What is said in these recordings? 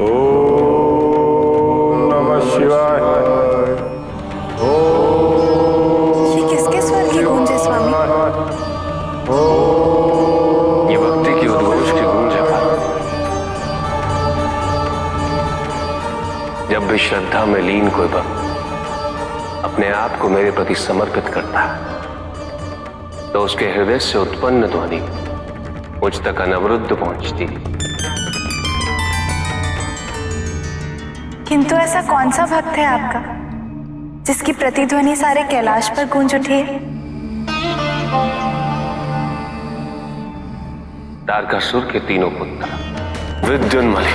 ओम नमः शिवाय। ये किसके स्वर की गूंज है स्वामी? ये भक्ति की उद्घोष की गूंज है भारत। जब भी श्रद्धा में लीन कोई भक्त अपने आप को मेरे प्रति समर्पित करता है तो उसके हृदय से उत्पन्न ध्वनि मुझ तक अनवरुद्ध पहुंचती। किंतु ऐसा कौन सा भक्त है आपका जिसकी प्रतिध्वनि सारे कैलाश पर गूंज उठी है? तारकासुर के तीनों पुत्र विद्युन्मलि,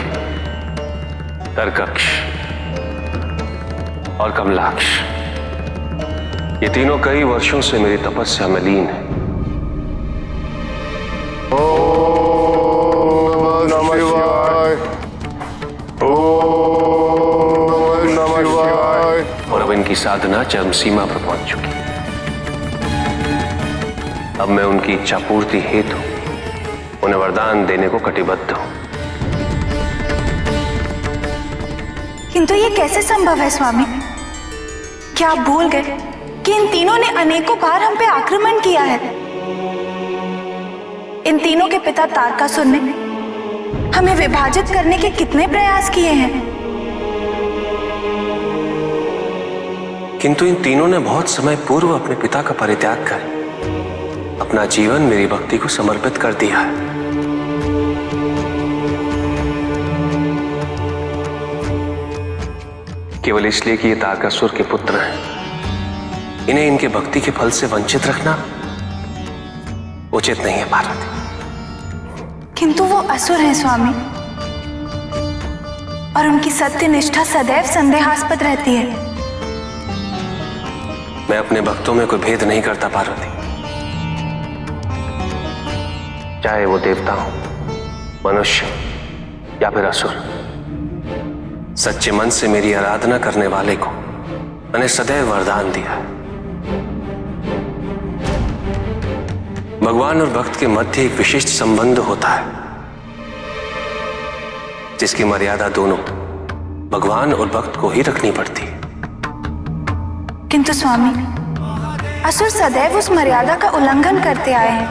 तरकक्ष और कमलाक्ष, ये तीनों कई वर्षों से मेरी तपस्या में लीन है। ओम नमः शिवाय। ओम नमः शिवाय। और अब इनकी साधना चरम सीमा पर पहुंच चुकी है। अब मैं उनकी इच्छा पूर्ति हेतु उन्हें वरदान देने को कटिबद्ध हूं। किंतु ये कैसे संभव है स्वामी? क्या आप भूल गए कि इन तीनों ने अनेकों बार हम पे आक्रमण किया है? इन तीनों के पिता तारकासुर ने हमें विभाजित करने के कितने प्रयास किए हैं। किंतु इन तीनों ने बहुत समय पूर्व अपने पिता का परित्याग कर अपना जीवन मेरी भक्ति को समर्पित कर दिया है। केवल इसलिए कि ये तारकासुर के पुत्र हैं, इन्हें इनके भक्ति के फल से वंचित रखना उचित नहीं है पार्वती। किंतु वो असुर हैं स्वामी, और उनकी सत्य निष्ठा सदैव संदेहास्पद रहती है। मैं अपने भक्तों में कोई भेद नहीं करता पार्वती, चाहे वो देवता हो, मनुष्य या फिर असुर। सच्चे मन से मेरी आराधना करने वाले को मैंने सदैव वरदान दिया है। भगवान और भक्त के मध्य एक विशिष्ट संबंध होता है जिसकी मर्यादा दोनों भगवान और भक्त को ही रखनी पड़ती है। किंतु स्वामी, असुर सदैव उस मर्यादा का उल्लंघन करते आए हैं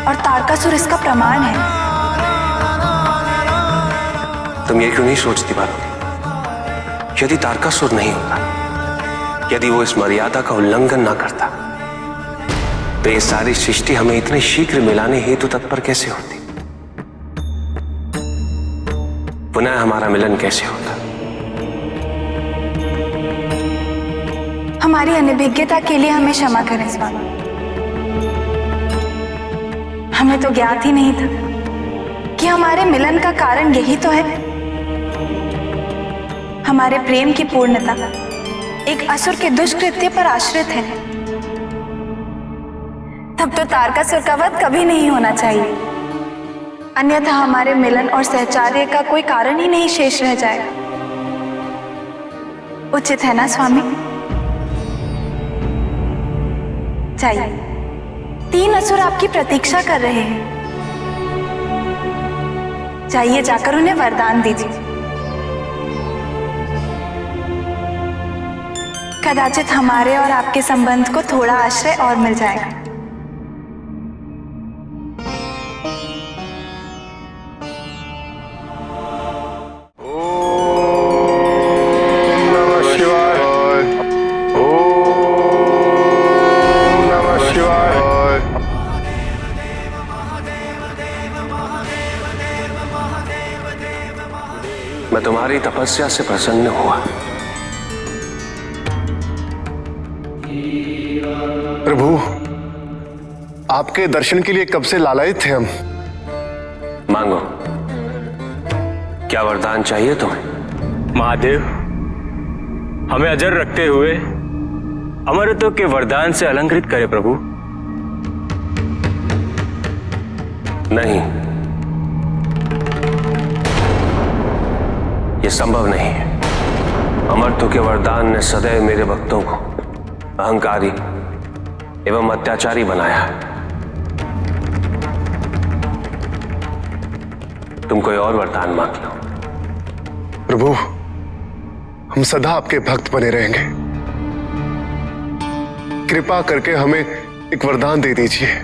और तारकासुर इसका प्रमाण है। तुम ये क्यों नहीं सोचती पार्वती, यदि तारकासुर नहीं होता, यदि वो इस मर्यादा का उल्लंघन ना करता, तो ये सारी सृष्टि हमें इतने शीघ्र मिलाने हेतु तत्पर कैसे होती? पुनः हमारा मिलन कैसे होता? हमारी अनभिज्ञता के लिए हमें क्षमा करें स्वामी। हमें तो ज्ञात ही नहीं था कि हमारे मिलन का कारण यही तो है। हमारे प्रेम की पूर्णता एक असुर के दुष्कृत्य पर आश्रित है। तब तो तारकासुर का वध कभी नहीं होना चाहिए, अन्यथा हमारे मिलन और सहचार्य का कोई कारण ही नहीं शेष रह जाएगा। उचित है ना स्वामी? चाहिए। 3 असुर आपकी प्रतीक्षा कर रहे हैं, जाइए जाकर उन्हें वरदान दीजिए। कदाचित हमारे और आपके संबंध को थोड़ा आश्रय और मिल जाएगा। मैं तुम्हारी तपस्या से प्रसन्न हुआ। प्रभु, आपके दर्शन के लिए कब से लालायित थे हम। मांगो, क्या वरदान चाहिए तुम्हें? महादेव, हमें अजर रखते हुए अमरत्व के वरदान से अलंकृत करे प्रभु। नहीं, यह संभव नहीं है। अमरत्व के वरदान ने सदैव मेरे भक्तों को अहंकारी एवं अत्याचारी बनाया है। तुम कोई और वरदान मांग लो। प्रभु, हम सदा आपके भक्त बने रहेंगे। कृपा करके हमें एक वरदान दे दीजिए।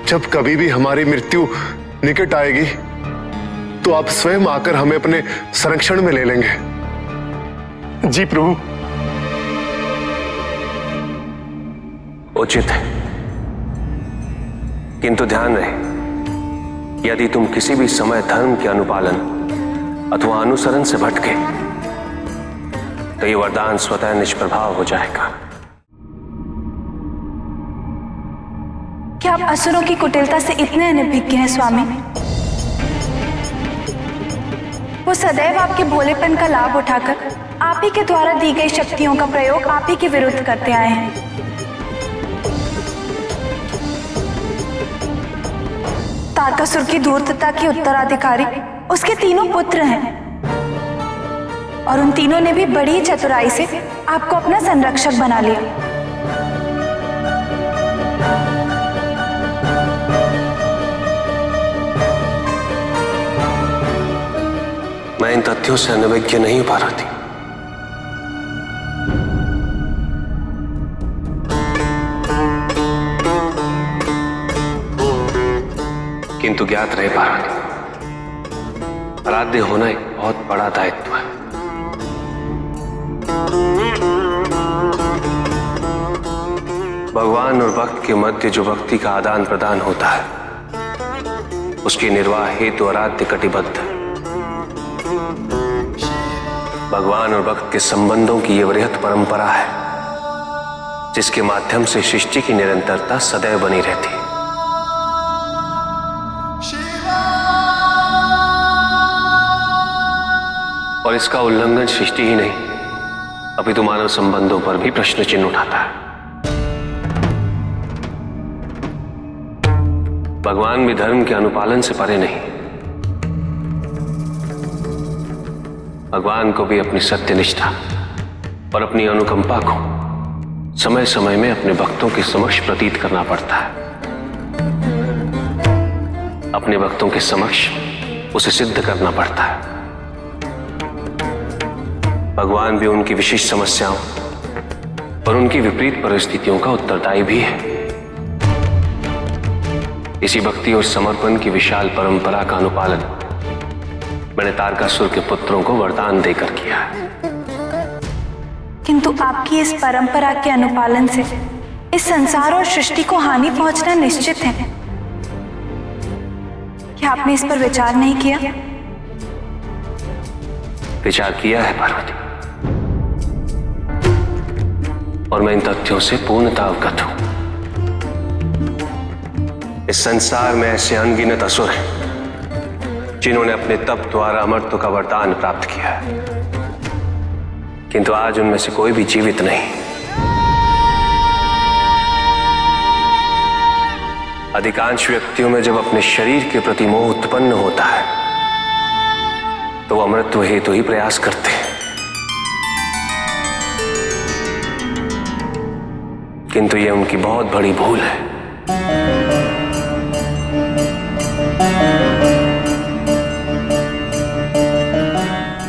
जब कभी भी हमारी मृत्यु निकट आएगी तो आप स्वयं आकर हमें अपने संरक्षण में ले लेंगे। जी प्रभु। उचित है, किंतु ध्यान रहे, यदि तुम किसी भी समय धर्म के अनुपालन अथवा अनुसरण से भटके तो यह वरदान स्वतः निष्प्रभाव हो जाएगा। क्या आप असुरों की कुटिलता से इतने अनभिज्ञ हैं स्वामी? वो सदैव आपके भोलेपन का लाभ उठाकर आप ही के द्वारा दी गई शक्तियों का प्रयोग आप ही के विरुद्ध करते आए हैं। तारकासुर की धूर्तता के उत्तराधिकारी उसके तीनों पुत्र हैं और उन तीनों ने भी बड़ी चतुराई से आपको अपना संरक्षक बना लिया। मैं इन तथ्यों से अनभिज्ञ नहीं पा रहा थी। किंतु ज्ञात रह पा रहा थी, आराध्य होना एक बहुत बड़ा दायित्व है। भगवान और भक्त के मध्य जो भक्ति का आदान प्रदान होता है, उसके निर्वाह हेतु आराध्य कटिबद्ध है। भगवान और भक्त के संबंधों की यह वृहत परंपरा है, जिसके माध्यम से सृष्टि की निरंतरता सदैव बनी रहती है। और इसका उल्लंघन सृष्टि ही नहीं, अपितु मानव संबंधों पर भी प्रश्न चिन्ह उठाता है। भगवान भी धर्म के अनुपालन से परे नहीं। भगवान को भी अपनी सत्यनिष्ठा और अपनी अनुकंपा को समय समय में अपने भक्तों के समक्ष प्रतीत करना पड़ता है। अपने भक्तों के समक्ष उसे सिद्ध करना पड़ता है। भगवान भी उनकी विशिष्ट समस्याओं और उनकी विपरीत परिस्थितियों का उत्तरदायी भी है। इसी भक्ति और समर्पण की विशाल परंपरा का अनुपालन मैंने तारकासुर के पुत्रों को वरदान देकर किया है। किंतु आपकी इस परंपरा के अनुपालन से इस संसार और सृष्टि को हानि पहुंचना निश्चित है। क्या आपने इस पर विचार नहीं किया? विचार किया है पार्वती, और मैं इन तथ्यों से पूर्णतः अवगत हूं। इस संसार में ऐसे अनगिनत असुर हैं जिन्होंने अपने तप द्वारा अमरत्व का वरदान प्राप्त किया है, किंतु आज उनमें से कोई भी जीवित नहीं। अधिकांश व्यक्तियों में जब अपने शरीर के प्रति मोह उत्पन्न होता है तो वो अमरत्व हेतु ही प्रयास करते हैं, किंतु यह उनकी बहुत बड़ी भूल है।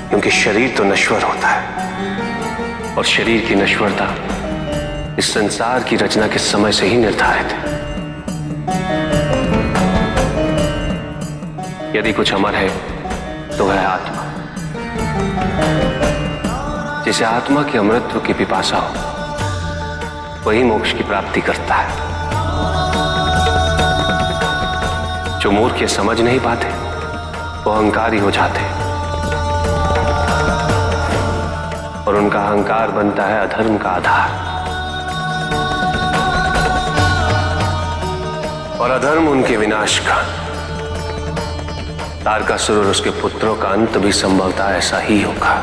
क्योंकि शरीर तो नश्वर होता है और शरीर की नश्वरता इस संसार की रचना के समय से ही निर्धारित है। यदि कुछ अमर है तो वह आत्मा। जिसे आत्मा के अमृतत्व की पिपासा हो वही मोक्ष की प्राप्ति करता है। जो मूर्ख ये समझ नहीं पाते वो अहंकारी हो जाते, और उनका अहंकार बनता है अधर्म का आधार, और अधर्म उनके विनाश का। तारकासुर और उसके पुत्रों का अंत भी संभवतः ऐसा ही होगा।